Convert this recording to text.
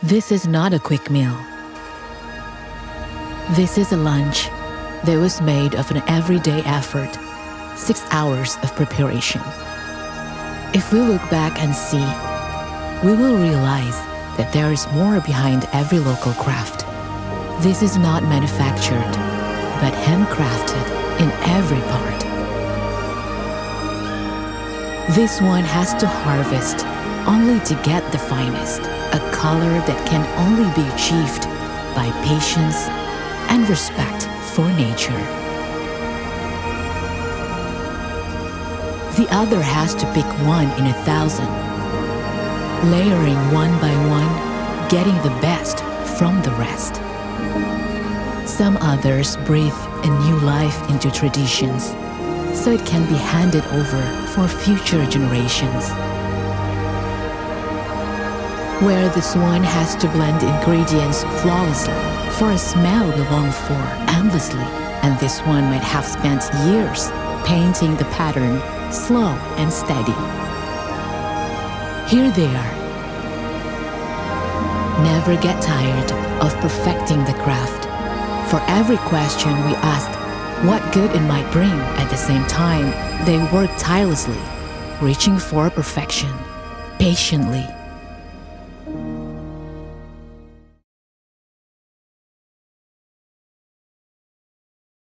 This is not a quick meal. This is a lunch that was made of an everyday effort, 6 hours of preparation. If we look back and see, we will realize that there is more behind every local craft. This is not manufactured, but handcrafted in every part. This one has to harvest only to get the finest, a color that can only be achieved by patience and respect for nature. The other has to pick one in 1,000, layering one by one, getting the best from the rest. Some others breathe a new life into traditions, so it can be handed over for future generations. Where this one has to blend ingredients flawlessly for a smell we long for endlessly, and this one might have spent years painting the pattern slow and steady. Here they are. Never get tired of perfecting the craft. For every question we ask what good it might bring, at the same time, they work tirelessly, reaching for perfection, patiently,